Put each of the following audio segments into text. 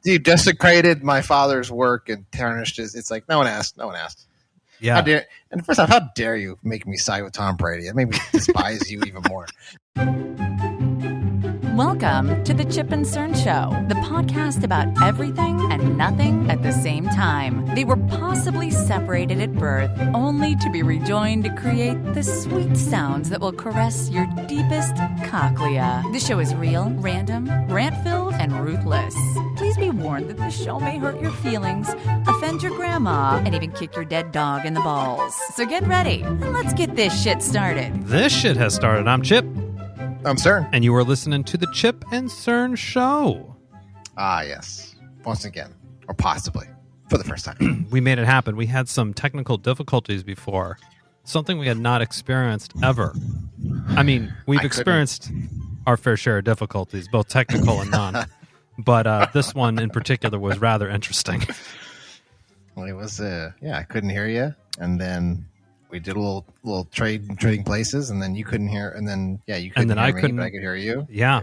You desecrated my father's work and tarnished his. It's like no one asked. Yeah. And first off, how dare you make me side with Tom Brady? It made me despise you even more. Welcome to the Chip and Cern Show, the podcast about everything and nothing at the same time. They were possibly separated at birth, only to be rejoined to create the sweet sounds that will caress your deepest cochlea. The show is real, random, rant-filled, and ruthless. Please be warned that this show may hurt your feelings, offend your grandma, and even kick your dead dog in the balls. So get ready, and let's get this shit started. This shit has started. I'm Chip. I'm Cern. And you are listening to the Chip and Cern Show. Ah, yes. Once again. Or possibly. For the first time. We made it happen. We had some technical difficulties before. Something we had not experienced ever. I mean, we've experienced our fair share of difficulties, both technical and non. But this one in particular was rather interesting. Well, it was, I couldn't hear you. And then we did a little trading places, and then you couldn't hear, and then you couldn't hear me, but I could hear you. Yeah.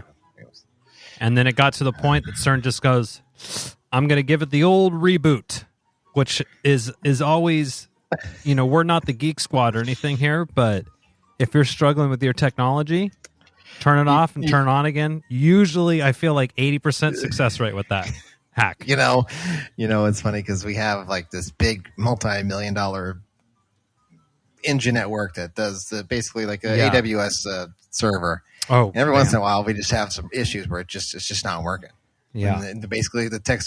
And then it got to the point that Cern just goes, I'm going to give it the old reboot, which is always, we're not the Geek Squad or anything here, but if you're struggling with your technology, turn it off and turn it on again. Usually I feel like 80% success rate with that hack. It's funny because we have like this big multi-million-dollar engine network that does basically like a AWS server. Oh, and every once in a while we just have some issues where it's just not working. Yeah. And basically the tech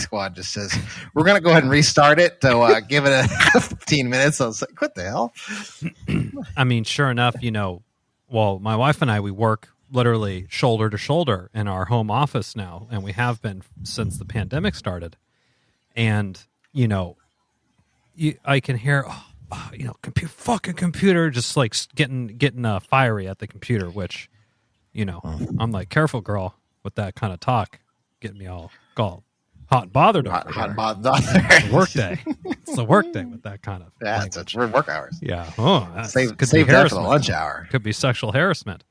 squad just says we're going to go ahead and restart it. So give it 15 minutes. I was like, what the hell? I mean, sure enough, well, my wife and I, we work literally shoulder to shoulder in our home office now, and we have been since the pandemic started. And I can hear. Fucking computer, just like getting fiery at the computer, which, I'm like, careful, girl, with that kind of talk, getting me all hot and bothered. Work day. It's a work day with that kind of. Yeah, it's work hours. Yeah. Save that for the lunch hour. Could be sexual harassment.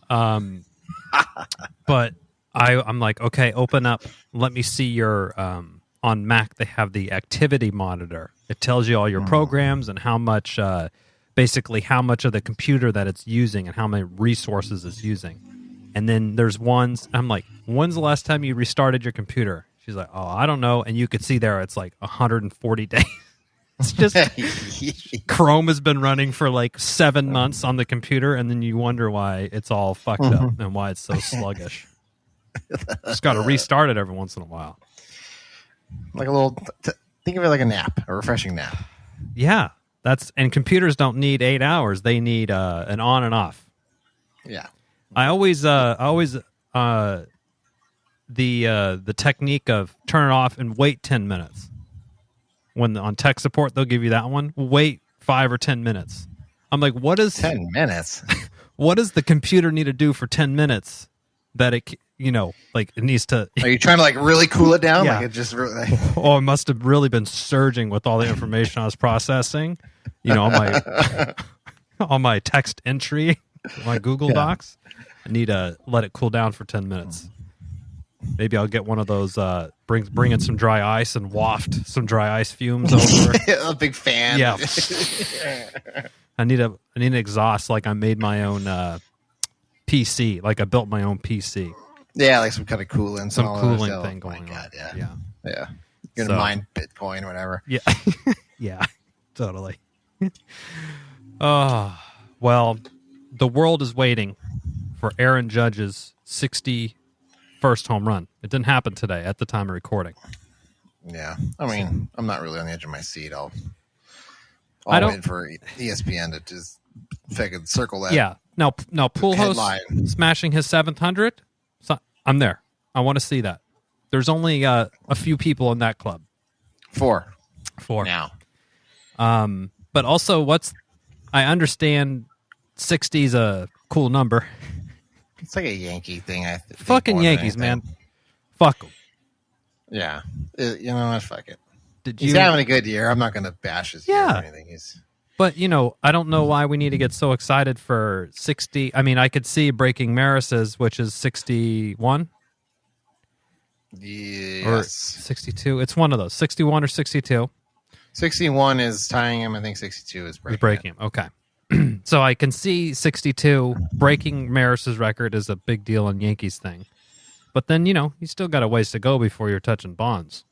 But I'm like, okay, open up. Let me see your. On Mac, they have the activity monitor. It tells you all your programs and how much, basically how much of the computer that it's using and how many resources it's using. And then there's ones, I'm like, when's the last time you restarted your computer? She's like, oh, I don't know. And you could see there, it's like 140 days. It's just, Chrome has been running for like 7 months on the computer, and then you wonder why it's all fucked up and why it's so sluggish. Just got to restart it every once in a while. Like a little, think of it like a nap, a refreshing nap. Yeah, and computers don't need 8 hours; they need an on and off. Yeah, I always the technique of turn it off and wait 10 minutes. When on tech support, they'll give you that one. Wait 5 or 10 minutes. I'm like, what is 10 minutes? What does the computer need to do for 10 minutes that it? Like it needs to. Are you trying to like really cool it down? Yeah. Like it just really. Oh, it must have really been surging with all the information I was processing. On my text entry, my Google Docs. I need to let it cool down for 10 minutes. Maybe I'll get one of those. Bring in some dry ice and waft some dry ice fumes over. A big fan. Yeah. I need an exhaust. Like I made my own PC. Like I built my own PC. Yeah, like some kind of cooling. Some cooling thing going on. God, yeah. Yeah. You're going to mine Bitcoin or whatever. Yeah. Yeah, totally. Oh, well, the world is waiting for Aaron Judge's 61st home run. It didn't happen today at the time of recording. Yeah. I mean, I'm not really on the edge of my seat. I'll wait for ESPN to just fucking circle that. Yeah. Now Pujols smashing his 700. So I'm there. I want to see that. There's only a few people in that club. Four now. But also, I understand 60 is a cool number. It's like a Yankee thing. I think fucking Yankees, man. Fuck them. Yeah. You know what? Fuck it. He's having a good year. I'm not going to bash his year or anything. But, I don't know why we need to get so excited for 60. I mean, I could see breaking Maris's, which is 61. Yes. Or 62. It's one of those. 61 or 62. 61 is tying him. I think 62 is breaking him. Okay. So I can see 62 breaking Maris's record is a big deal in Yankees thing. But then, you still got a ways to go before you're touching Bonds.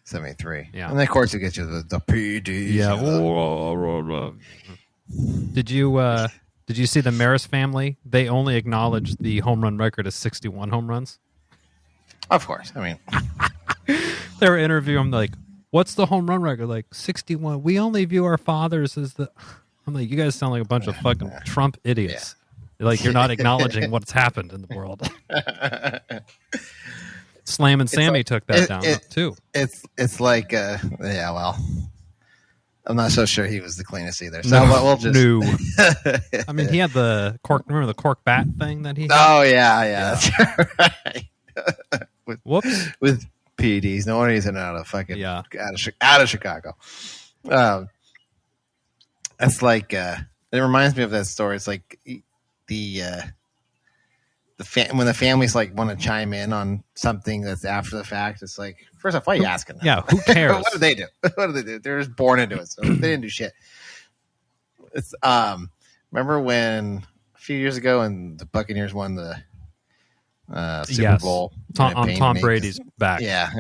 73. Yeah. And then, of course, you get you the PDs. Yeah. Did you see the Maris family? They only acknowledged the home run record as 61 home runs. Of course. I mean, they were interviewing him like, what's the home run record? Like 61. We only view our fathers as the... I'm like, you guys sound like a bunch of fucking Trump idiots. Yeah. Like, you're not acknowledging what's happened in the world. Slam and Sammy took that down too. It's like, well, I'm not so sure he was the cleanest either. So we'll just... No. I mean, he had the cork. Remember the cork bat thing that he had? Oh, yeah. That's right. Whoops. With PEDs. No wonder he's in out of fucking out of Chicago. That's like it reminds me of that story. It's like when the families like want to chime in on something that's after the fact. It's like, first off, why are you asking them? Yeah, who cares? What did they do? They're just born into it, so they didn't do shit. It's remember when a few years ago when the Buccaneers won the Super Bowl on Tom Brady's back. Yeah.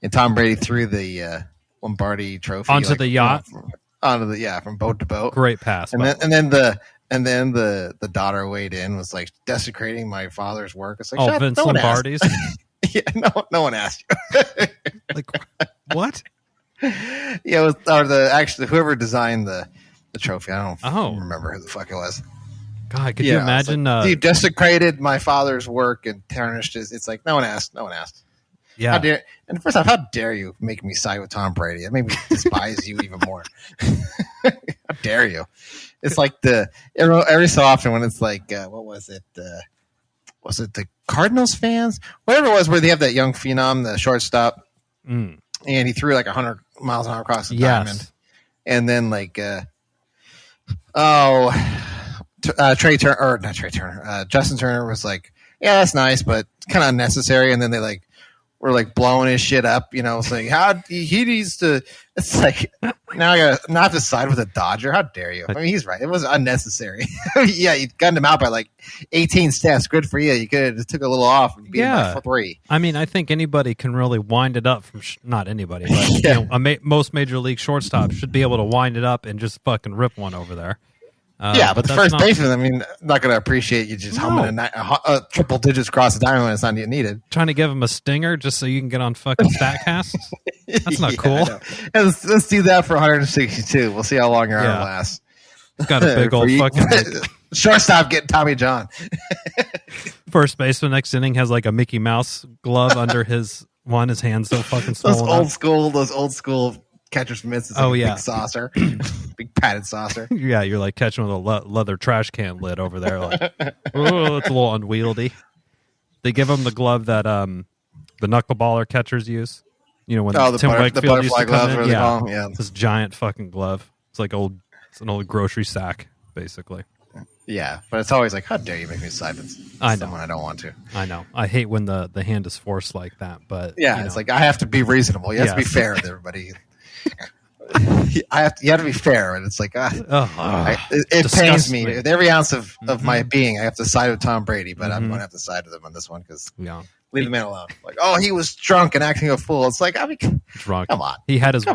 And Tom Brady threw the Lombardi trophy onto the yacht, from boat to boat. Great pass. And then the daughter weighed in, was like desecrating my father's work. It's like, Vince Lombardi's. Yeah, no one asked you. Like what? Yeah, it was, whoever designed the trophy. I don't remember who the fuck it was. God, could you imagine? Like, you desecrated my father's work and tarnished his. It's like no one asked. Yeah. And first off, how dare you make me side with Tom Brady? That made me despise you even more. How dare you? It's like every so often when it's like, what was it? Was it the Cardinals fans? Whatever it was, where they have that young phenom, the shortstop, and he threw like 100 miles an hour across the diamond. And then like, Justin Turner was like, yeah, that's nice, but kind of unnecessary. And then they were like blowing his shit up, saying how he needs to. It's like, now I got to not decide with a Dodger. How dare you? I mean, he's right. It was unnecessary. Yeah, you gunned him out by like 18 steps. Good for you. You could have just took a little off and beat him by 3. I mean, I think anybody can really wind it up from not anybody, but most major league shortstops should be able to wind it up and just fucking rip one over there. But the first baseman, I mean, not going to appreciate you just humming a triple digits across the diamond when it's not needed. Trying to give him a stinger just so you can get on fucking StatCast? That's not cool. Let's do that for 162. We'll see how long your arm lasts. It's got a big old fucking... Shortstop getting Tommy John. First baseman next inning has like a Mickey Mouse glove under his hand's so fucking swollen. Those old school catcher's mitts. Big saucer. Big padded saucer. Yeah, you're like catching with a leather trash can lid over there. Like, oh, it's a little unwieldy. They give him the glove that the knuckleballer catchers use. When Tim Wakefield used to come in. Yeah, this giant fucking glove. It's like it's an old grocery sack, basically. Yeah, but it's always like, how dare you make me side with someone I don't want to. I know. I hate when the hand is forced like that. But it's like I have to be reasonable. You have to be fair with everybody. You have to be fair, and it's like it pains me with every ounce of my being. I have to side with Tom Brady, but I'm going to have to side with him on this one because leave the man alone. Like, he was drunk and acting a fool. It's like, I mean, drunk. Come on, he had his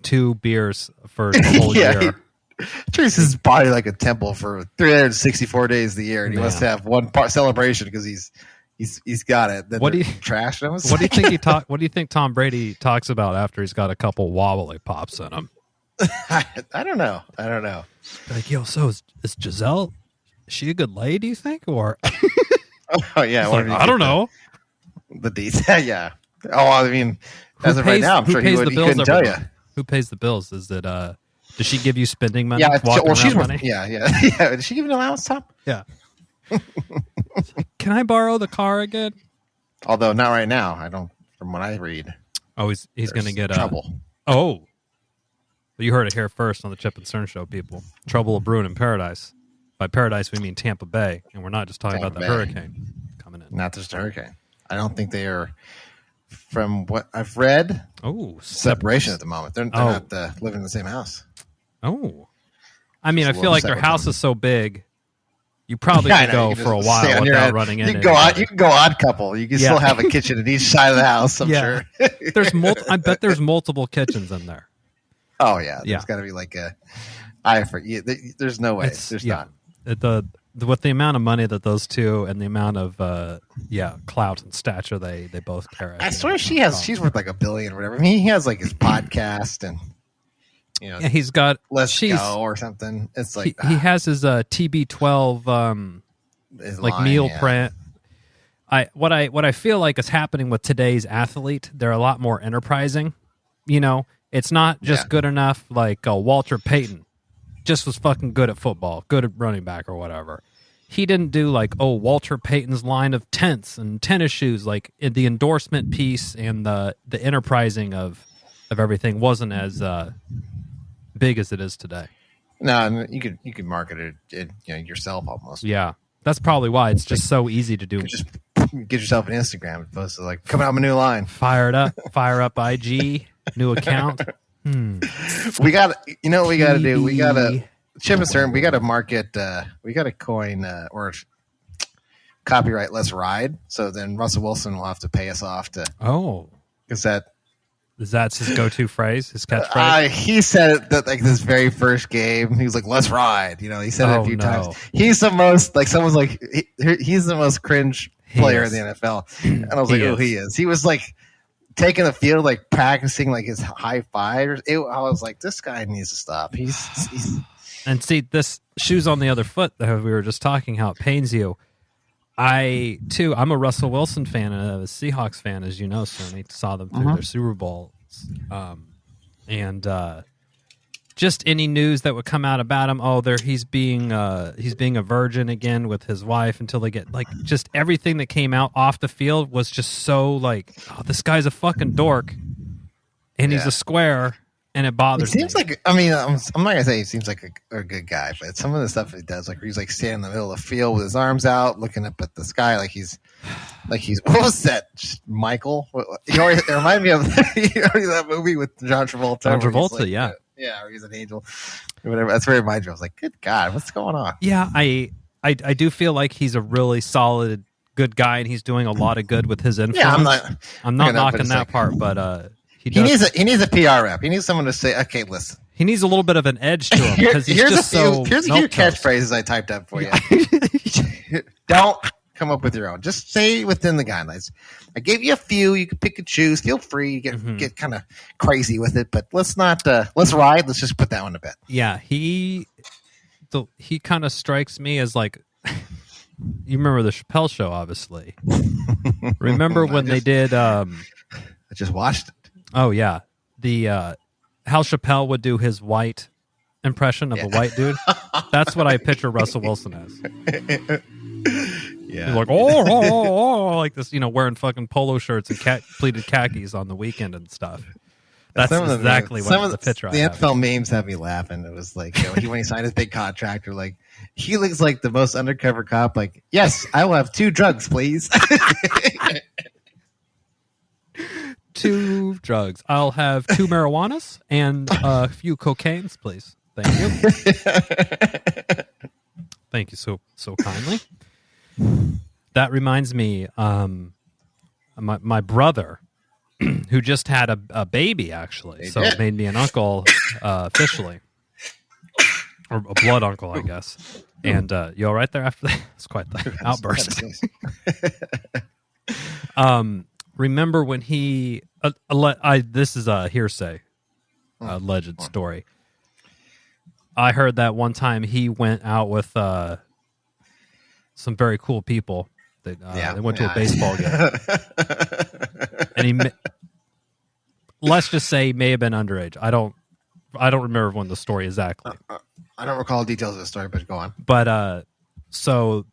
2 beers for the whole year. He treats his body like a temple for 364 days of the year, and he must have one part celebration because he's got it. Then what do you trash him? What do you think What do you think Tom Brady talks about after he's got a couple wobbly pops in him? I don't know. Like, so is Giselle? Is she a good lady? Do you think? Or yeah, I don't know. The detail, yeah. I mean, as of right now, I'm sure he couldn't tell you. Who pays the bills? Is it? Does she give you spending money? Yeah, she's money. Yeah. Does she give you an allowance, Tom? Yeah. Can I borrow the car again? Although not right now. I don't. From what I read. Oh, he's going to get trouble. Well, you heard it here first on the Chip and Cern Show, people. Trouble brewing in paradise. By paradise, we mean Tampa Bay, and we're not just talking about the hurricane coming in. Not just a hurricane. I don't think they are, from what I've read, separation at the moment. They're not living in the same house. Oh. I mean, I feel like their house is so big, you probably could go for a while without running in. You can go odd couple. You can still have a kitchen in each side of the house, I'm sure. I bet there's multiple kitchens in there. Oh, yeah. There's got to be like a... there's no way. There's not. With the amount of money that those two and the amount of clout and stature they both carry. I swear she's worth like $1 billion or whatever. I mean, he has like his podcast and he's got Let's Go or something. It's like he has his TB12 his like line, meal print. What I feel like is happening with today's athlete, they're a lot more enterprising. It's not just good enough like Walter Payton just was fucking good at football, good at running back or whatever. He didn't do like, Walter Payton's line of tents and tennis shoes. Like the endorsement piece and the enterprising of everything wasn't as big as it is today. No, you could market it yourself almost. Yeah, that's probably why it's just so easy to do. Just get yourself an Instagram opposed to like coming out with a new line. Fire up IG, new account. We got what we got to do. We got to Chip and Cern. We got to market. We got to coin or copyright "Let's Ride." So then Russell Wilson will have to pay us off to. Oh, because that's his go-to phrase, his catchphrase. He said it that like this very first game. He was like, "Let's ride." He said it a few times. He's the most like someone's like he's the most cringe player in the NFL, and I was like, "Oh, he is." He was like taking the field, like practicing like his high five. I was like, this guy needs to stop. He's and see this shoes on the other foot that we were just talking how it pains you. I'm a Russell Wilson fan and a Seahawks fan, as you know, Sonny. Saw them through their Super Bowls, and just any news that would come out about him. He's being a virgin again with his wife until they get like just everything that came out off the field was just so like, this guy's a fucking dork, and he's a square, and it bothers me. It seems like I'm not gonna say he seems like a good guy, but some of the stuff he does, like he's like standing in the middle of the field with his arms out, looking up at the sky, like he's what was that? Michael? It reminded me of that movie with John Travolta. John Travolta, like, yeah. Yeah, or he's an angel, or whatever. That's where it reminded me. I was like, "Good God, what's going on?" Yeah, I do feel like he's a really solid, good guy, and he's doing a lot of good with his influence. Yeah, I'm not knocking that part, but he needs a PR rep. He needs someone to say, "Okay, listen." He needs a little bit of an edge to him because here's a few catchphrases I typed up for you. Don't come up with your own. Just stay within the guidelines. I gave you a few. You can pick and choose. Feel free. Get kind of crazy with it, but let's not. Let's ride. Let's just put that one to bed. Yeah, he kind of strikes me as like. You remember the Chappelle Show, obviously. Remember when they did? I just watched it. Oh yeah, the how Chappelle would do his white impression of a white dude. That's what I picture Russell Wilson as. Yeah, he's like oh, like this, wearing fucking polo shirts and pleated khakis on the weekend and stuff. That's exactly what the picture. The NFL memes have me laughing. It was like when he signed his big contract, or like he looks like the most undercover cop. Like, yes, I will have 2 drugs, please. 2 drugs. I'll have 2 marijuanas and a few cocaines, please. Thank you. Thank you so kindly. That reminds me, my brother, who just had a baby, actually, it made me an uncle officially, or a blood uncle, I guess. And you all right there after that? It's quite the outburst. Remember when he? This is a hearsay, alleged story. I heard that one time he went out with some very cool people. They went to a baseball game, and let's just say he may have been underage. I don't remember when the story exactly. I don't recall details of the story, but go on. But so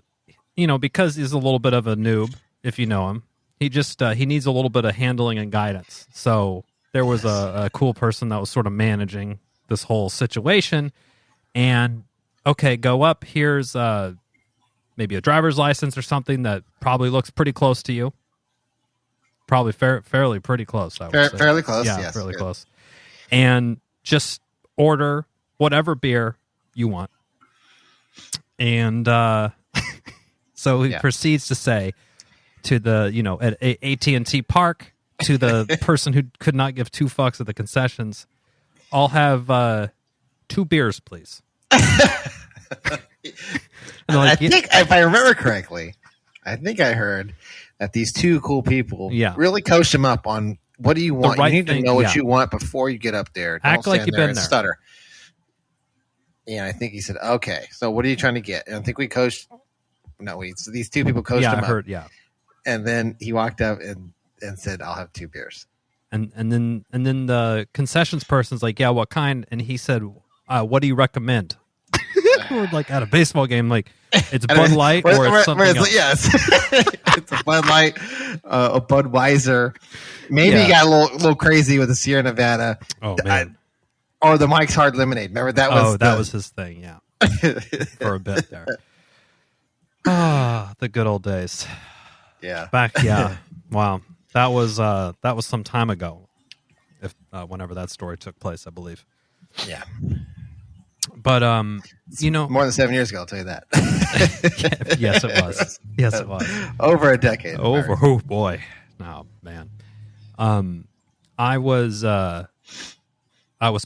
because he's a little bit of a noob, if you know him, he just he needs a little bit of handling and guidance. So there was a cool person that was sort of managing this whole situation, and okay, go up. Here's maybe a driver's license or something that probably looks pretty close to you. probably fairly pretty close. I would say. Fairly close. Yeah, yes, fairly good. close. And just order whatever beer you want. And so he proceeds to say to the, at AT&T Park, to the person who could not give two fucks at the concessions, I'll have 2 beers, please. I think, if I remember correctly, I think I heard that these 2 cool people really coached him up on what do you want. Right, you need to know what you want before you get up there. Don't act like you've been there. Stutter. And I think he said, "Okay, so what are you trying to get?" And I think we coached. No, so these 2 people coached him up. Heard, yeah. And then he walked up and said, "I'll have 2 beers." And then the concessions person's like, "Yeah, what kind?" And he said, "What do you recommend?" We're like at a baseball game, like it's Bud Light or it's something else. Yes, it's a Bud Light, a Budweiser. Maybe he got a little crazy with the Sierra Nevada. Oh man. Or the Mike's Hard Lemonade. Remember that was that was his thing, yeah. For a bit there. The good old days. Yeah. Wow. That was some time ago. If whenever that story took place, I believe. Yeah. But more than 7 years ago, I'll tell you that. Yes, it was. Yes, it was. Over a decade. Oh boy. No, man. I was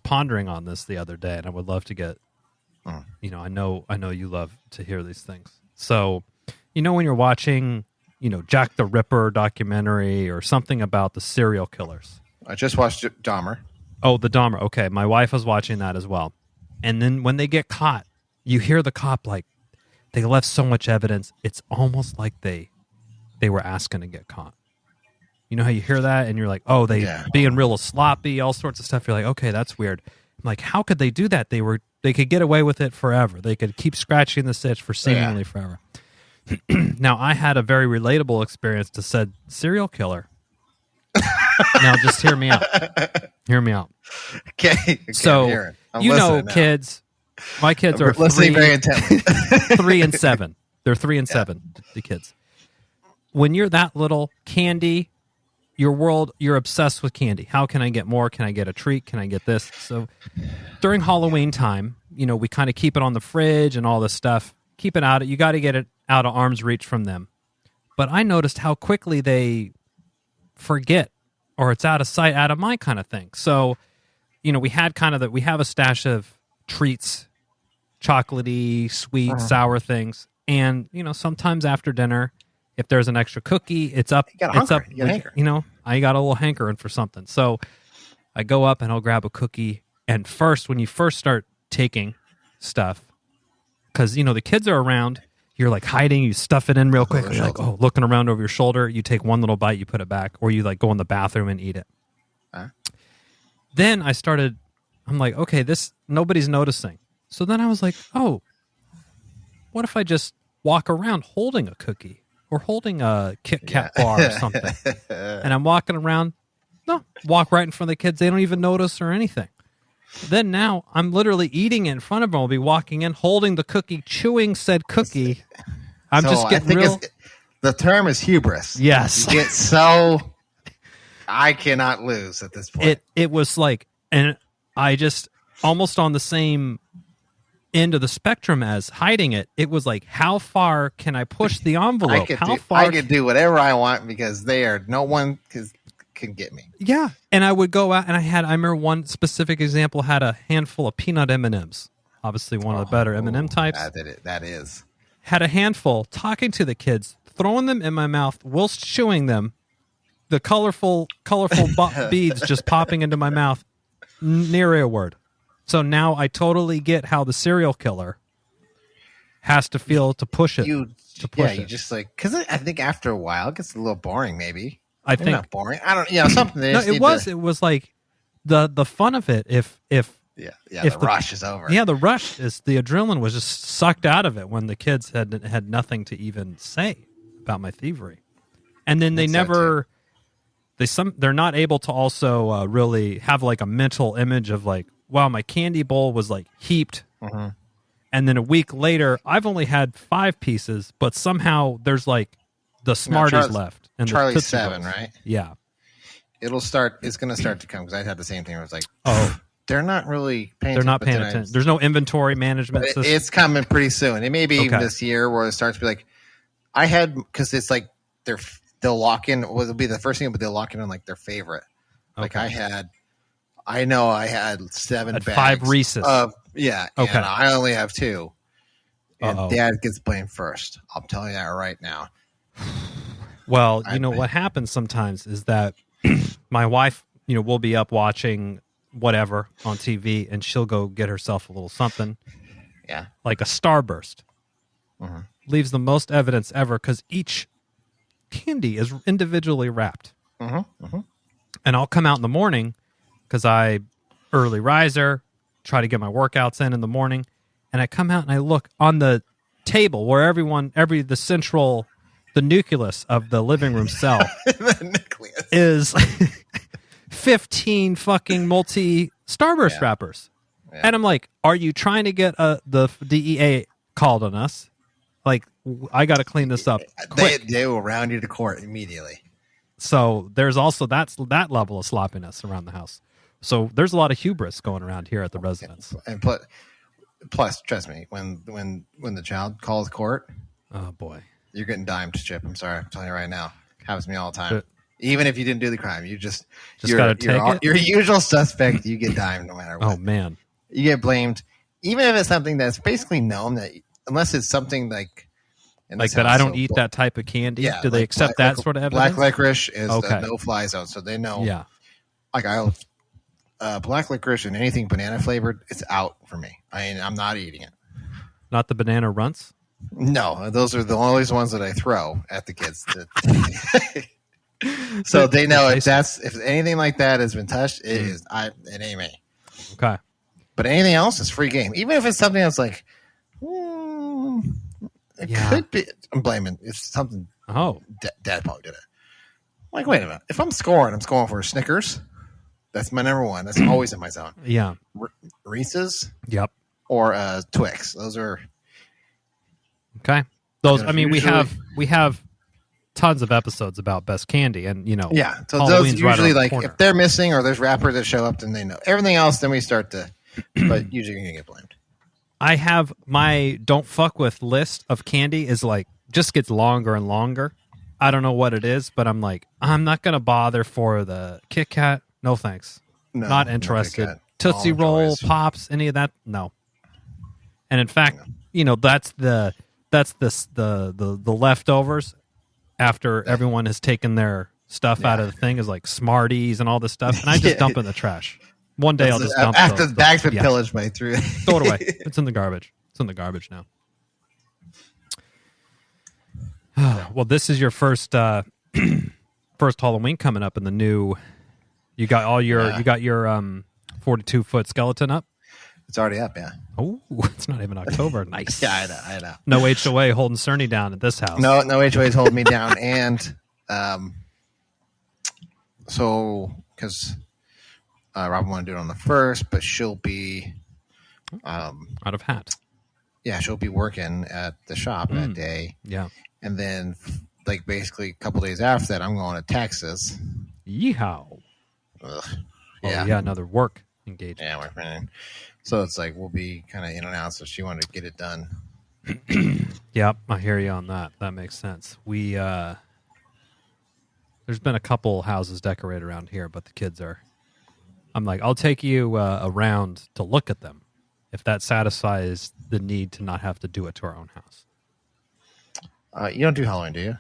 pondering on this the other day, and I would love to get, I know you love to hear these things. So, when you're watching, Jack the Ripper documentary or something about the serial killers. I just watched Dahmer. Oh, the Dahmer. Okay, my wife was watching that as well. And then when they get caught, you hear the cop like, they left so much evidence. It's almost like they were asking to get caught. You know how you hear that and you're like, oh, being real sloppy, all sorts of stuff. You're like, okay, that's weird. I'm like, how could they do that? They could get away with it forever. They could keep scratching the itch for seemingly forever. Now, I had a very relatable experience to said serial killer. Now, just hear me out. Hear me out. Okay. So, kids, my kids are listening very intently. 3 and 7. They're 3 and 7, the kids. When you're that little, candy, you're obsessed with candy. How can I get more? Can I get a treat? Can I get this? So during Halloween time, we kind of keep it on the fridge and all this stuff. Keep it out. You got to get it out of arm's reach from them. But I noticed how quickly they forget, or it's out of sight, out of mind kind of thing. So, we had we have a stash of treats, chocolatey, sweet, sour things. And, sometimes after dinner, if there's an extra cookie, it's up. I got a little hankering for something. So I go up and I'll grab a cookie. And when you first start taking stuff, because, the kids are around, you're like hiding, you stuff it in real quick. You're like, looking around over your shoulder. You take one little bite, you put it back, or you go in the bathroom and eat it. Then I'm like, okay, nobody's noticing. So then I was like, oh, what if I just walk around holding a cookie? Or holding a Kit Kat bar or something. And I'm walking around. Walk right in front of the kids. They don't even notice or anything. Then now I'm literally eating it in front of them. I'll be walking in, holding the cookie, chewing said cookie. I'm just getting real. The term is hubris. Yes. You get so... I cannot lose at this point. It was like... And I just... Almost on the same... end of the spectrum as hiding it. It was like, how far can I push the envelope? I could do whatever I want because no one can get me. Yeah. And I would go out and I remember one specific example had a handful of peanut M&Ms. Obviously one of the better M&M types. That is. Had a handful, talking to the kids, throwing them in my mouth whilst chewing them. The colorful beads just popping into my mouth. Near a word. So now I totally get how the serial killer has to feel to push it. You just because I think after a while it gets a little boring. Maybe think not boring. I don't. Something. No, it was like the fun of it. If the rush is over. Yeah, the rush is the adrenaline was just sucked out of it when the kids had nothing to even say about my thievery, and then they never. They're not able to also really have like a mental image of like, wow, my candy bowl was like heaped. Mm-hmm. And then a week later, I've only had 5 pieces, but somehow there's like the Smarties left. And Charlie's 7, right? Yeah. It's going to start to come because I had the same thing. I was like, they're not really paying attention. They're not paying attention. There's no inventory management system. It's coming pretty soon. It may be even this year where it starts to be like, because it's like they'll lock in. Well, it'll be the first thing, but they'll lock in on like their favorite. Like I had 7 bags. 5 Reese's. And I only have 2. And Dad gets blamed first. I'll tell you that right now. Well, what happens sometimes is that my wife, will be up watching whatever on TV, and she'll go get herself a little something. Yeah. Like a Starburst. Mm-hmm. Leaves the most evidence ever because each candy is individually wrapped. Mm-hmm. Mm-hmm. And I'll come out in the morning because I early riser, try to get my workouts in the morning, and I come out and I look on the table where the nucleus of the living room cell is 15 fucking multi Starburst wrappers. Yeah. And I'm like, are you trying to get the DEA called on us? Like, I got to clean this up quick. They will round you to court immediately. So there's also that level of sloppiness around the house. So there's a lot of hubris going around here at the residence. And plus, trust me, when the child calls court, oh boy, you're getting dimed, Chip. I'm sorry, I'm telling you right now. It happens to me all the time. Even if you didn't do the crime, you just gotta take it. Your usual suspect. You get dimed no matter what. Oh man, you get blamed, even if it's something that's basically known that unless it's something like that I don't eat that type of candy. Yeah, do they accept that sort of evidence? Black licorice is the no-fly zone, so they know. Yeah, like black licorice and anything banana flavored, it's out for me. I'm not eating it. Not the banana runts? No, those are the only ones that I throw at the kids. So they know if anything like that has been touched, it ain't me. Okay. But anything else is free game. Even if it's something that's like, could be. I'm blaming. It's something. Oh, Dad probably did it. I'm like, wait a minute. If I'm scoring for a Snickers. That's my number one. That's always in my zone. Yeah. Reese's. Yep. Or Twix. Those are. Okay. Those. I mean, we have tons of episodes about best candy, and Yeah. So Halloween's those usually right like if they're missing or there's wrappers that show up, then they know everything else. Then we start to, but usually you're gonna get blamed. I have my don't fuck with list of candy is like just gets longer and longer. I don't know what it is, but I'm like I'm not gonna bother for the Kit Kat. No thanks. No, not interested. Tootsie Roll, Pops, any of that? No. And in fact, that's the leftovers after everyone has taken their stuff out of the thing is like Smarties and all this stuff, and I just dump in the trash. One day I'll just dump after the bag's been pillaged by through. Throw it away. It's in the garbage. It's in the garbage now. Well, this is your first Halloween coming up in the new. You got your 42-foot skeleton up? It's already up, yeah. Oh, it's not even October. Nice. Yeah, I know. No HOA holding Cerny down at this house. No HOA is holding me down. And so, because Robin wanted to do it on the 1st, but she'll be... out of hat. Yeah, she'll be working at the shop that day. Yeah. And then, like, basically a couple days after that, I'm going to Texas. Yeehaw. Ugh. Yeah. You got another work engagement. Yeah, work. So it's like we'll be kind of in and out. So she wanted to get it done. Yep, I hear you on that. That makes sense. We there's been a couple houses decorated around here, but the kids are. I'm like, I'll take you around to look at them, if that satisfies the need to not have to do it to our own house. You don't do Halloween, do you?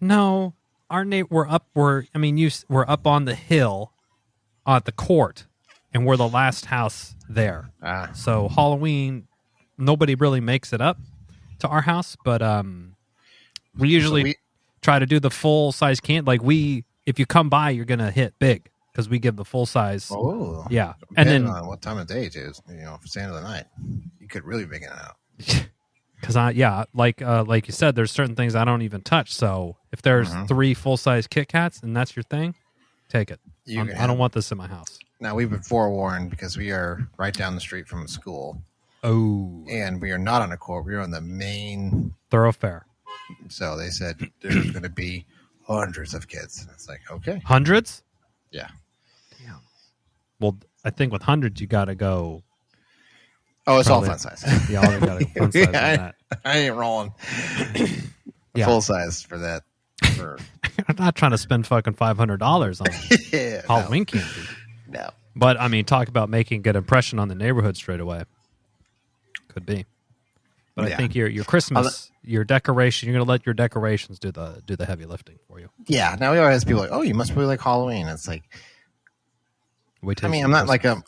No, we're up on the hill at the court, and we're the last house there. So Halloween, nobody really makes it up to our house, but we usually try to do the full size candy. Like if you come by, you're gonna hit big because we give the full size. Oh, yeah, and then on what time of day it is, for the end of the night, you could really big it out. Because like you said, there's certain things I don't even touch. So if there's 3 full size Kit Kats and that's your thing, take it. I don't want this in my house. Now we've been forewarned because we are right down the street from a school. Oh, and we are not on a court. We are on the main thoroughfare. So they said there's going to be hundreds of kids. And it's like, okay. Hundreds? Yeah. Damn. Well, I think with hundreds, you got to go. Oh, it's all fun size. Yeah, all got to go fun size on that. I ain't rolling full size for that. I'm not trying to spend fucking $500 on Halloween candy. No. But, I mean, talk about making a good impression on the neighborhood straight away. Could be. But I think your Christmas, your decoration, you're going to let your decorations do the heavy lifting for you. Yeah. Now we always have people like, oh, you must really like Halloween. It's like, I'm not like a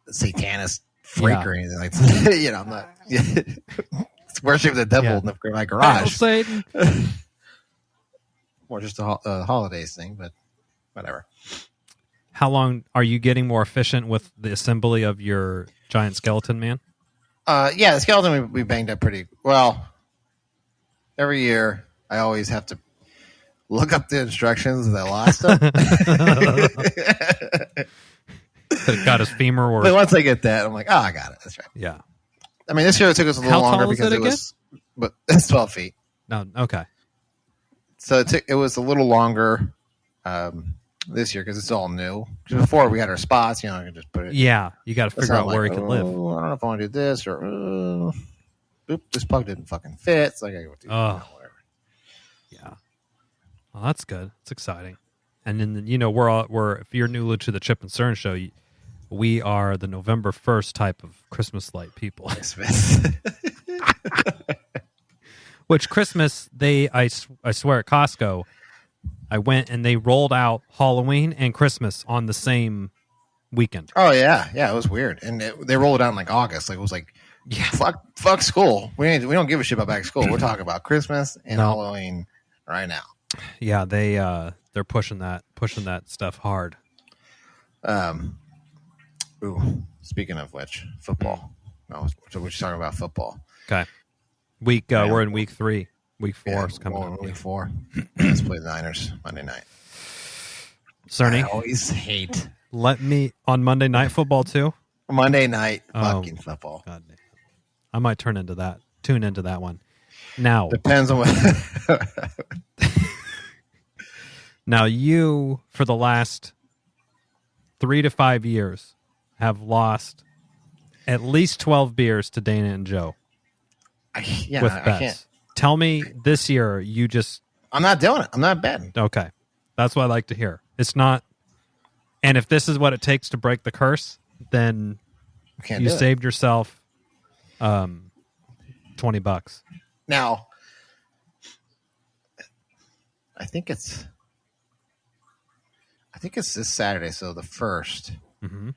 satanist freak or anything like that. I'm not. It's worship the devil in my garage. Satan. Or just a holidays thing, but whatever. How long are you getting more efficient with the assembly of your giant skeleton man? The skeleton we banged up pretty well. Every year, I always have to look up the instructions and I lost them. Got his femur, or but once I get that, I'm like, oh, I got it. That's right. Yeah. I mean, this year it took us a little longer because but it's 12 feet. No, okay. So it was a little longer this year because it's all new. Because before we had our spots, I could just put it. Yeah, you got to figure out where he could live. I don't know if I want to do this or this plug didn't fucking fit. So I got to go do whatever. Yeah. Well, that's good. It's exciting. And then we're if you're new to the Chip and Cern show, we are the November 1st type of Christmas light people. Christmas. Which Christmas I swear at Costco, I went and they rolled out Halloween and Christmas on the same weekend. Oh yeah, it was weird, and they rolled it out in like August. Like it was like, fuck school. We don't give a shit about back to school. We're talking about Christmas and Halloween right now. Yeah, they're pushing that stuff hard. Speaking of which, football. No, so we're just talking about football. Okay. We're in week 3. Week 4 is coming up. Week 4. Let's play the Niners Monday night. Cerny. I always hate. Let me on Monday Night Football too. Monday night fucking football. God damn. I might tune into that one. Now depends on what. Now you, for the last 3 to 5 years, have lost at least 12 beers to Dana and Joe. With bets. I can't. Tell me this year you just... I'm not doing it. I'm not betting. Okay. That's what I like to hear. It's not... And if this is what it takes to break the curse, then you saved yourself $20. Now, I think it's this Saturday, so the 1st. Mm-hmm.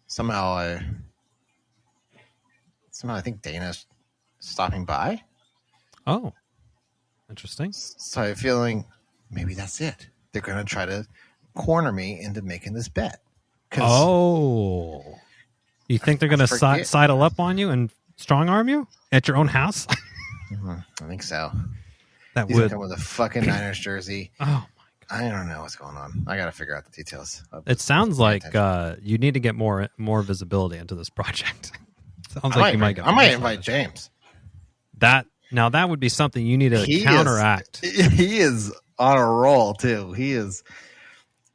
Somehow I think Dana's stopping by. Oh, interesting. So I'm feeling maybe that's it. They're going to try to corner me into making this bet. Oh, you think they're going to sidle up on you and strong arm you at your own house? I think so. He's would come with a fucking Niners jersey. Oh my God. I don't know what's going on. I got to figure out the details. It sounds like you need to get more visibility into this project. Sounds like you might get. I might invite James. That would be something you need to counteract. He is on a roll too. He is.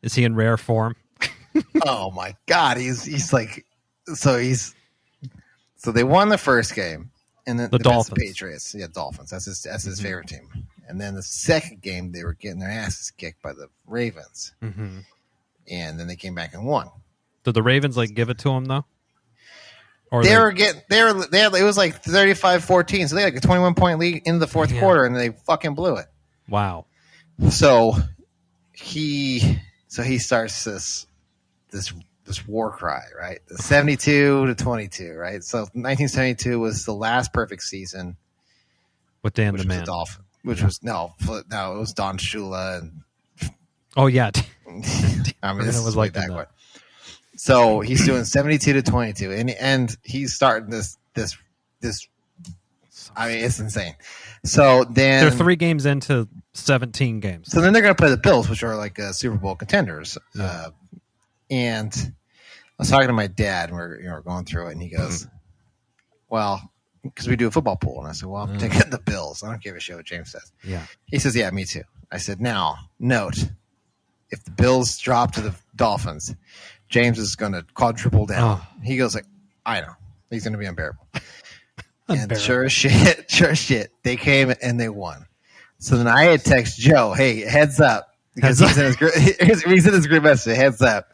Is he in rare form? Oh my God, he's like so they won the first game and then the Dolphins, the Patriots, Dolphins. That's his favorite team. And then the second game they were getting their asses kicked by the Ravens, and then they came back and won. Did the Ravens give it to them though? Or it was like 35-14, so they had like a 21-point lead into the fourth quarter, and they fucking blew it. Wow. So he starts this war cry, right? The 72-22, right? So 1972 was the last perfect season with Dan the Man, which was it was Don Shula and oh yeah, I mean this was like that way. So he's doing 72-22, and he's starting this. I mean, it's insane. So then they're 3 games into 17 games. So then they're going to play the Bills, which are like Super Bowl contenders. Yeah. And I was talking to my dad, and we're going through it, and he goes, "Well, because we do a football pool. And I said, well, I'm taking the Bills. I don't give a shit what James says. Yeah. He says, yeah, me too. I said, now, note, if the Bills drop to the Dolphins, James is going to quadruple down. He goes like, I know. He's going to be unbearable. And sure as shit, they came and they won. So then I had text Joe, hey, heads up. Because he's in his group message, heads up.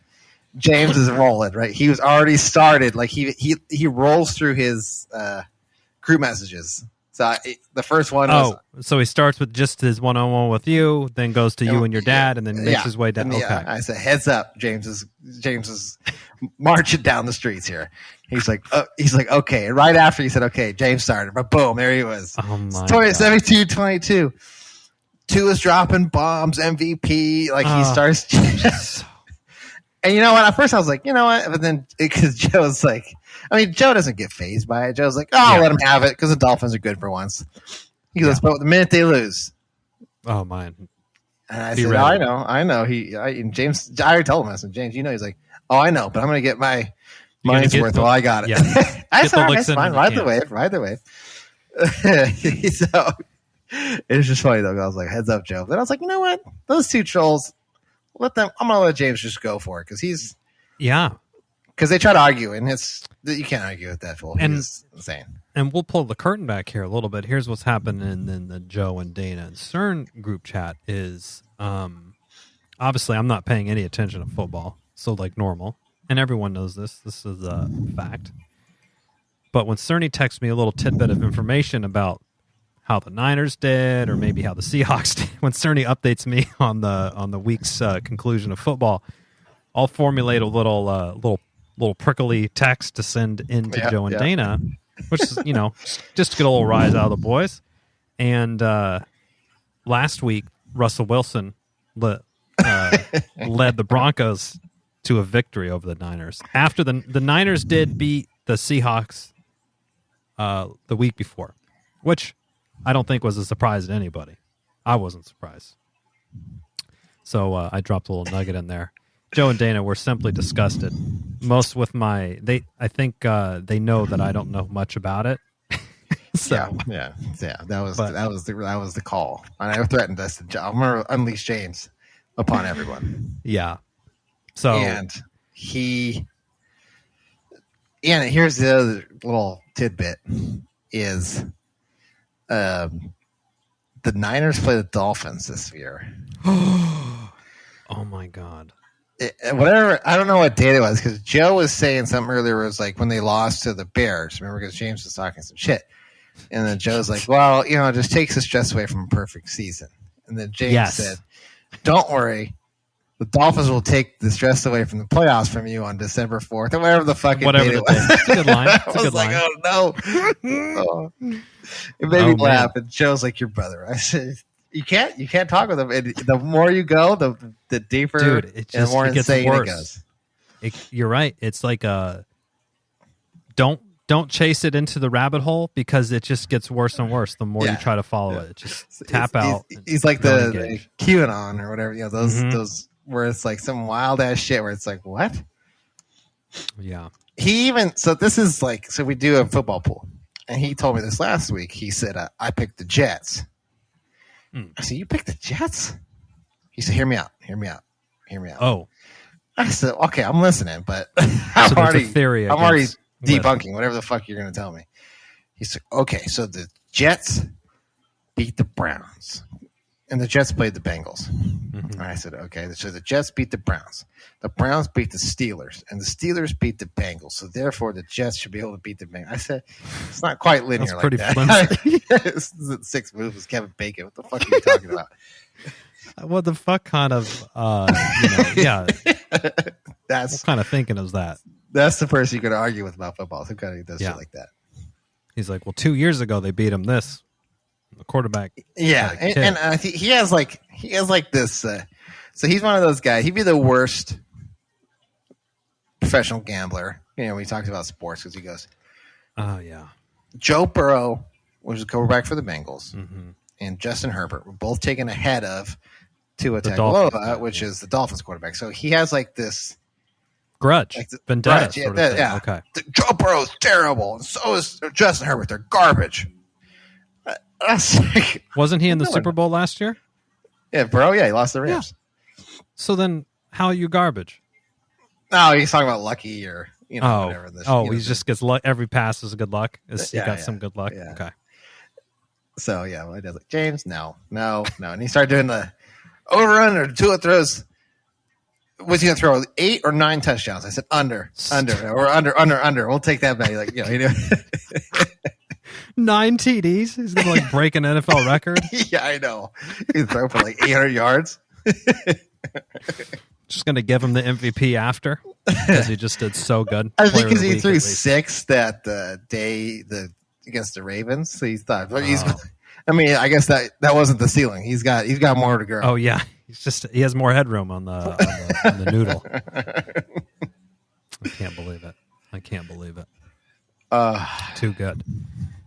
James is rolling, right? He was already started. Like he rolls through his group messages. So the first one was... so he starts with just his one-on-one with you, then goes to you and your dad, and then makes his way down. Okay. I said, heads up, James is marching down the streets here. He's like, okay. And right after he said, okay, James started. But boom, there he was. Oh my 72-22. Two is dropping bombs, MVP. Like he starts... And you know what? At first I was like, you know what? But then because Joe's like... I mean, Joe doesn't get fazed by it. Joe's like, let him have it because the Dolphins are good for once. He goes, but the minute they lose. Oh, mine. And I said, I know. And James, I already told him, I said, James, I, he's like, I know, but I'm going to get my money's worth while I got it. Yeah. I said, that's fine. Ride the wave. So it was just funny, though. I was like, heads up, Joe. But I was like, you know what? Those two trolls, I'm going to let James just go for it because he's. Yeah. Because they try to argue, and you can't argue with that fool. He's insane. And we'll pull the curtain back here a little bit. Here's what's happening in the Joe and Dana and CERN group chat is, obviously I'm not paying any attention to football, so like normal. And everyone knows this. This is a fact. But when Cerny texts me a little tidbit of information about how the Niners did, or maybe how the Seahawks did, when Cerny updates me on the week's conclusion of football, I'll formulate a little prickly text to send into Joe and Dana, which is, just to get a little rise out of the boys. And last week, Russell Wilson led the Broncos to a victory over the Niners. After the Niners did beat the Seahawks the week before, which I don't think was a surprise to anybody. I wasn't surprised. So I dropped a little nugget in there. Joe and Dana were simply disgusted. Most with I think they know that I don't know much about it. So yeah. That was the call. And I threatened us. I'm going to unleash James upon everyone. Yeah. So and here's the other little tidbit is, the Niners play the Dolphins this year. Oh my God. Whatever, I don't know what date it was because Joe was saying something earlier. It was like when they lost to the Bears. Remember, because James was talking some shit, and then Joe's like, "Well, it just takes the stress away from a perfect season." And then James said, "Don't worry, the Dolphins will take the stress away from the playoffs from you on December 4th or whatever the fucking date it was." It's a good line. I was like, "Oh no!" It made me laugh. And Joe's like, "Your brother." I said, You can't talk with him. And the more you go, the deeper and the more insane it goes. You're right. It's like don't chase it into the rabbit hole because it just gets worse and worse the more you try to follow it. Just tap out. He's like the QAnon or whatever. Those where it's like some wild ass shit where it's like, what? Yeah. This is like, so we do a football pool, and he told me this last week. He said, I picked the Jets. I said, you picked the Jets? He said, hear me out. Oh. I said, okay, I'm listening, but I'm already debunking whatever the fuck you're going to tell me. He said, okay, so the Jets beat the Browns, and the Jets played the Bengals. Mm-hmm. And I said, okay, so the Jets beat the Browns. The Browns beat the Steelers, and the Steelers beat the Bengals. So therefore, the Jets should be able to beat the Bengals. I said, it's not quite linear. That's pretty flimsy. This isn't 6 moves with Kevin Bacon. What the fuck are you talking about? What the fuck kind of, yeah. What kind of thinking is that? That's the person you're going to argue with about football. Who kind of does shit like that? He's like, well, 2 years ago they beat him this. The quarterback. Yeah, and I think he has like this. So he's one of those guys. He'd be the worst professional gambler. We talked about sports because he goes, oh yeah. Joe Burrow was the quarterback for the Bengals, and Justin Herbert were both taken ahead of Tua Tagovailoa, which is the Dolphins quarterback. So he has like this grudge, vendetta, right, sort of thing. Yeah. Okay. Joe Burrow's terrible, and so is Justin Herbert. They're garbage. That's like, wasn't he in the Super Bowl last year? Yeah, Burrow. Yeah, he lost the Rams. Yeah. So then, how are you garbage? No, he's talking about lucky or whatever. He just gets luck. Every pass is good luck. He got some good luck. Yeah. Okay. So yeah, my dad's like, James, no, and he started doing the over under Tua throws. Was he gonna throw 8 or 9 touchdowns? I said under, or under. We'll take that bet. Like, 9 TDs. He's gonna like break an NFL record. Yeah, I know. He's throwing for like 800 yards. Just gonna give him the MVP after because he just did so good. I think because he threw 6 that day against the Ravens. So he thought I mean, I guess that wasn't the ceiling. He's got more to go. Oh yeah, he has more headroom on the noodle. I can't believe it.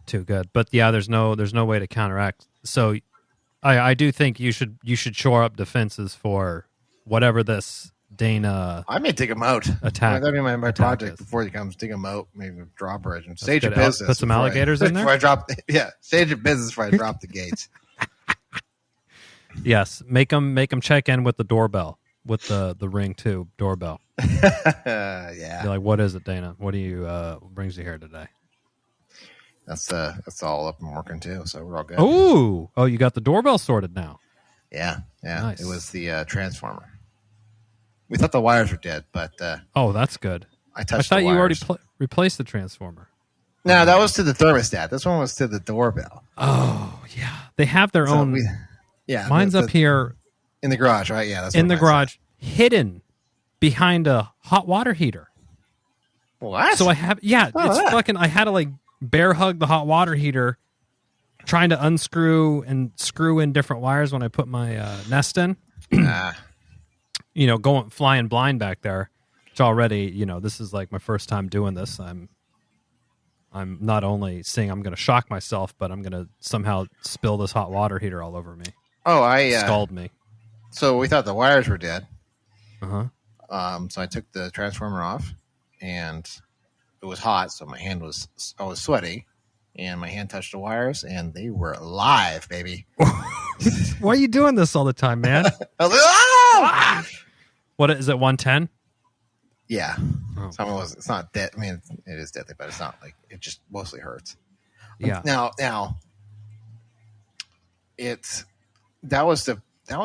Too good. But yeah, there's no way to counteract. So I do think you should shore up defenses for whatever this Dana. I may dig him out. Attack. That'd be my project before he comes. Dig him out. Maybe draw a bridge and stage a business. Put some alligators in there. Before I drop. Yeah, stage a business before I drop the gates. Yes, make them check in with the doorbell, with the Ring 2 doorbell. Yeah. Be like, what is it, Dana? What do you brings you here today? That's all up and working too. So we're all good. Oh, you got the doorbell sorted now. Yeah. Nice. It was the transformer. We thought the wires were dead, but that's good. I touched. I thought the you already wires. Replaced the transformer. No, that was to the thermostat. This one was to the doorbell. Oh yeah, they have their own. Mine's up here in the garage, right? Yeah, that's in the garage, hidden behind a hot water heater. What? So I have it's fucking. I had to like bear hug the hot water heater, trying to unscrew and screw in different wires when I put my Nest in. Going flying blind back there. It's already, this is like my first time doing this. I'm not only saying I'm going to shock myself, but I'm going to somehow spill this hot water heater all over me. Oh, scald me. So we thought the wires were dead. Uh-huh. So I took the transformer off, and it was hot, so I was sweaty, and my hand touched the wires, and they were alive, baby. Why are you doing this all the time, man? What is it? 110? Yeah. Oh. It's not dead. I mean, it is deadly, but it's not like it just mostly hurts. Yeah. Now, that was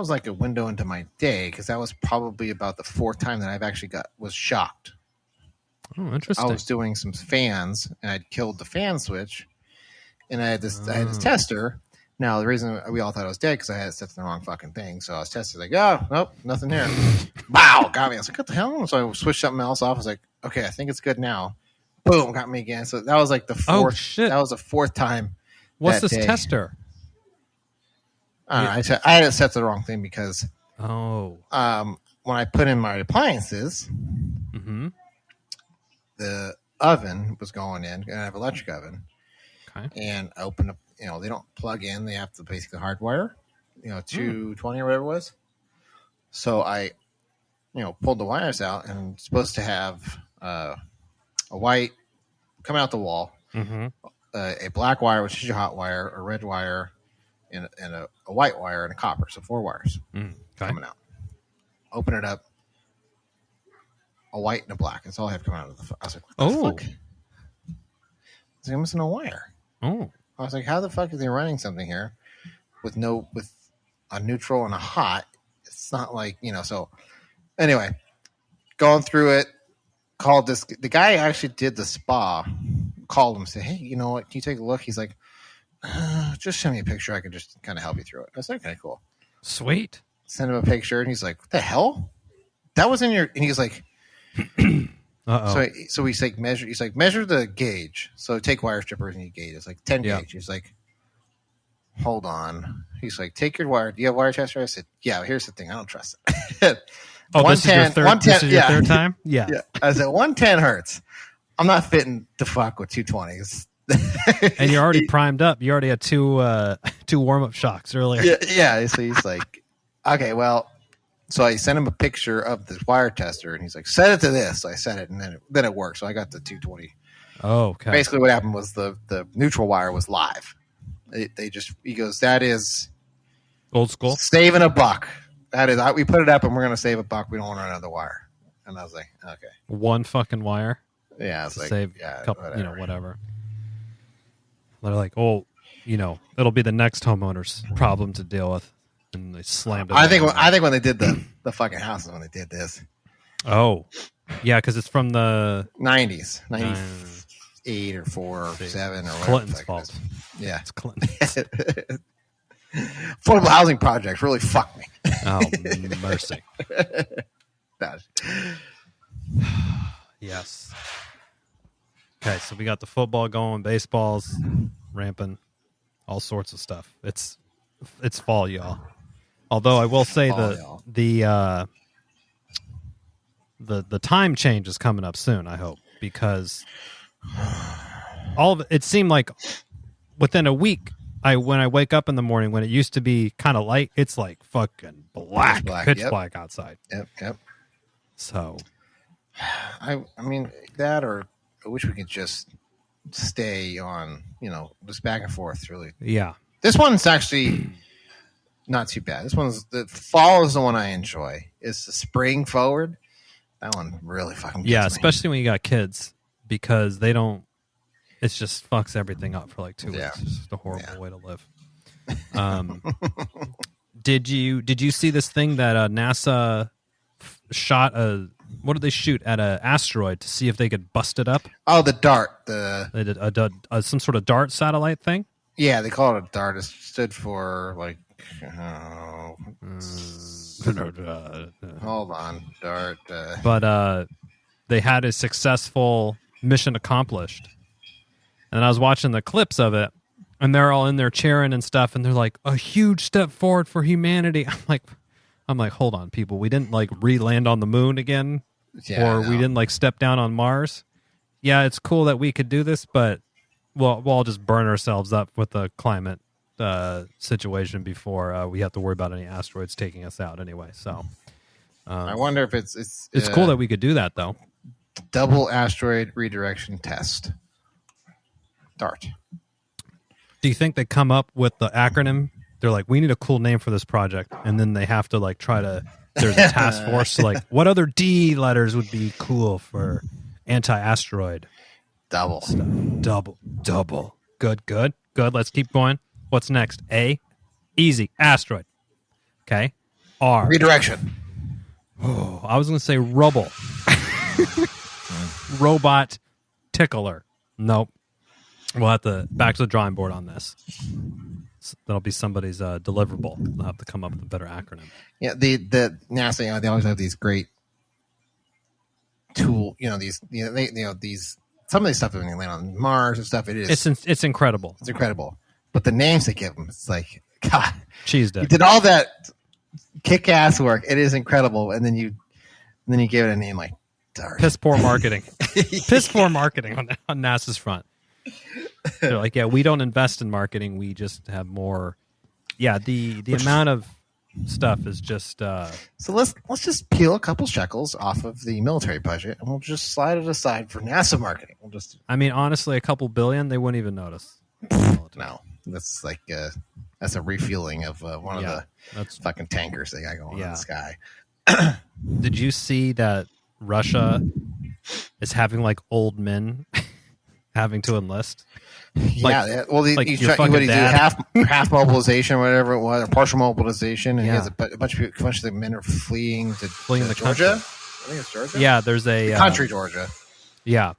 like a window into my day because that was probably about the 4th time that I've actually was shocked. Oh, interesting. I was doing some fans and I'd killed the fan switch, and I had this tester. Now, the reason we all thought I was dead because I had set the wrong fucking thing. So I was testing, like, oh, nope, nothing here. Wow, got me. I was like, what the hell? So I switched something else off. I was like, okay, I think it's good now. Boom, got me again. So that was like the 4th. Oh, shit. That was the 4th time. What's this day. Tester? I had it set the wrong thing because when I put in my appliances, the oven was going in, and I have an electric oven. Okay. And I opened up, they don't plug in. They have to basically hardwire, 220 or whatever it was. So I, pulled the wires out, and it's supposed to have a white coming out the wall, a black wire, which is your hot wire, a red wire, and a white wire, and a copper. So 4 wires coming out. Open it up. A white and a black. That's all I have coming out of the. I was like, what the fuck? I was like, I'm missing a wire. Oh. I was like, how the fuck is he running something here with a neutral and a hot? It's not like, so anyway, going through it, called the guy actually did the spa, called him, said, hey, you know what? Can you take a look? He's like, just send me a picture. I can just kind of help you through it. I was like, okay, cool. Sweet. Send him a picture, and he's like, what the hell? That was in your, and he's like, uh-oh. So he's like, measure the gauge. So take wire strippers and you gauge. It's like 10 gauge. He's like, hold on. He's like, take your wire. Do you have wire tester? I said, yeah, here's the thing. I don't trust it. This is your third time? Yeah. I said, 110 hertz. I'm not fitting to fuck with 220s. And you're already primed up. You already had two warm-up shocks earlier. Yeah. So he's like, okay, well, So I sent him a picture of the wire tester, and he's like, "Set it to this." So I set it, and then it worked. So I got the 220. Oh, okay. Basically, what happened was the neutral wire was live. He goes, "That is old school, saving a buck. That is, we put it up, and we're going to save a buck. We don't want another wire." And I was like, "Okay, one fucking wire." Yeah, it's like save a couple, whatever. They're like, "Oh, it'll be the next homeowner's problem to deal with," and they slammed it. I think when they did the fucking house is when they did this. Oh, yeah, because it's from the 90s, 98 or 4 or 7 or whatever. Clinton's fault. Yeah, it's Clinton's. Affordable housing projects really fucked me. Oh, mercy. Yes. Okay, so we got the football going, baseball's ramping, all sorts of stuff. It's fall, y'all. Although I will say the time change is coming up soon, I hope, because it seemed like within a week, when I wake up in the morning, when it used to be kind of light, it's like fucking pitch black outside. Yep. So, I mean that, or I wish we could just stay on, just back and forth. Really, yeah. This one's actually not too bad. The fall is the one I enjoy. It's the spring forward. That one really fucking gets me. Especially when you got kids, because they don't. It just fucks everything up for like 2 weeks. It's just a horrible way to live. Did you see this thing that NASA shot what did they shoot at an asteroid to see if they could bust it up? Oh, the DART. They did some sort of DART satellite thing? Yeah, they call it a DART. It stood for like hold on, DART. But they had a successful mission accomplished. And I was watching the clips of it, and they're all in there cheering and stuff, and they're like, "A huge step forward for humanity." I'm like, hold on, people. We didn't like re-land on the moon again, or we didn't like step down on Mars. Yeah, it's cool that we could do this, but we'll all just burn ourselves up with the climate situation before we have to worry about any asteroids taking us out anyway. So I wonder if it's cool that we could do that though. Double asteroid redirection test. DART. Do you think they come up with the acronym? They're like, we need a cool name for this project, and then they have to like try to. There's a task force. So like, what other D letters would be cool for anti-asteroid? Double stuff. Double. Good. Let's keep going. What's next? A, easy, asteroid. Okay. R, redirection. Oh, I was going to say rubble. Robot tickler. Nope. We'll have to back to the drawing board on this. That'll be somebody's deliverable. They'll have to come up with a better acronym. Yeah, the NASA, they always have these great tool. These some of these stuff when they land on Mars and stuff. It's incredible. It's incredible. But the names they give them, it's like, God, cheese dick. You did all that kick-ass work. It is incredible, and then you give it a name like DART. Piss poor marketing. Piss poor marketing on NASA's front. They're like, yeah, we don't invest in marketing. We just have more. Yeah, the amount of stuff is just. So let's just peel a couple shekels off of the military budget, and we'll just slide it aside for NASA marketing. We'll just. I mean, honestly, a couple billion, they wouldn't even notice. No, that's like that's a refueling of one of the fucking tankers they got going in the sky. Did you see that Russia is having like old men having to enlist? Yeah, well, he's trying half mobilization, or whatever it was, or partial mobilization, and he has a bunch of the men are fleeing the Georgia. Country. I think it's Georgia. Yeah, there's a country, Georgia. Yeah,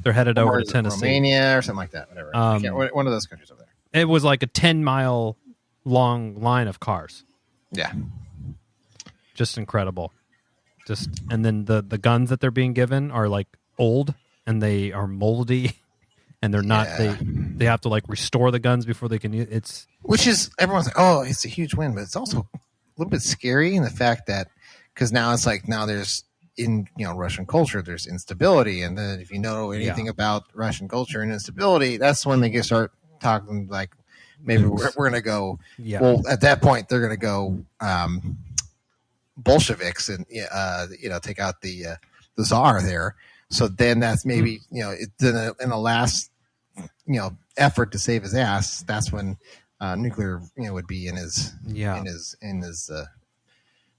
they're headed over to Tennessee, Romania, or something like that. Whatever, one of those countries over there. It was like a 10-mile long line of cars. Yeah, just incredible. And then the guns that they're being given are like old and they are moldy. And they're not. They have to like restore the guns before they can use it's. Which is everyone's like, oh, it's a huge win, but it's also a little bit scary in the fact that because now it's like there's in Russian culture there's instability, and then if you know anything about Russian culture and instability, that's when they start talking like maybe we're gonna go. Yeah. Well, at that point they're gonna go. Bolsheviks and take out the Tsar there. So then that's maybe then in the last effort to save his ass. That's when nuclear would be in his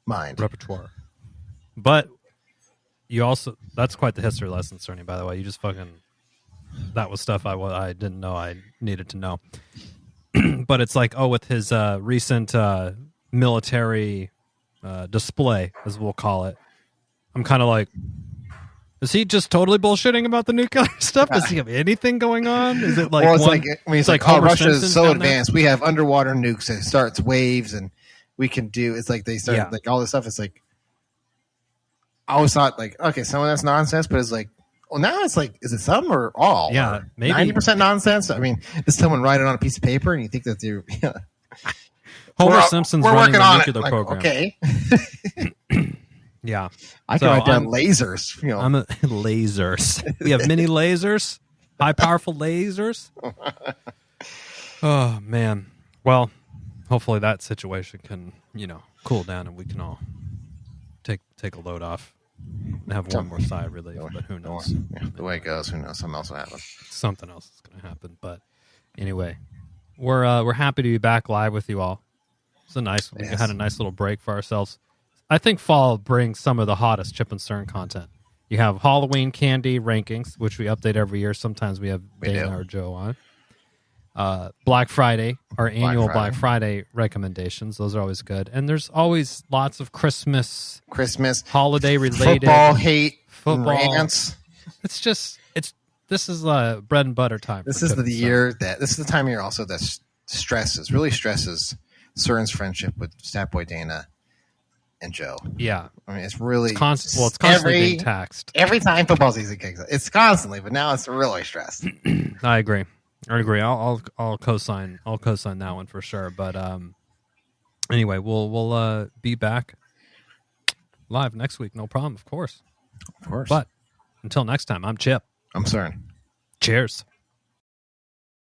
mind repertoire. But you also that's quite the history lesson, Cerny. By the way, you just fucking that was stuff I didn't know I needed to know. But it's like with his recent military display, as we'll call it, I'm kind of like, is he just totally bullshitting about the nuclear stuff? Does he have anything going on? Is it like it's like Russia is so advanced. We have underwater nukes and it starts waves and we can do. It's like they start like all this stuff. It's like I always thought like okay, some of that's nonsense, but it's like. Well, now it's like, is it some or all? Yeah, maybe 90% nonsense. I mean, does someone write it on a piece of paper and you think that they're Homer Simpson's running the nuclear like, program? Okay, yeah, I can write down lasers. I'm lasers. We have mini lasers, high powerful lasers. Oh man. Well, hopefully that situation can cool down and we can all take a load off. Have one more side relief, but who knows? Yeah, the way it goes, who knows? Something else will happen. Something else is going to happen. But anyway, we're happy to be back live with you all. We had a nice little break for ourselves. I think fall brings some of the hottest Chip and Cern content. You have Halloween candy rankings, which we update every year. Sometimes we have Dana or Joe on. Black Friday, our annual Black Friday recommendations. Those are always good. And there's always lots of Christmas holiday related football rants. This is bread and butter time. This is the time of year also that really stresses Cern's friendship with Statboy Dana and Joe. Yeah. I mean, it's really it's constantly being taxed. Every time football season kicks up. It's constantly, but now it's really stressed. I agree. I'll co-sign that one for sure. But anyway, we'll be back live next week. No problem, of course. Of course. But until next time, I'm Chip. I'm Cern. Cheers.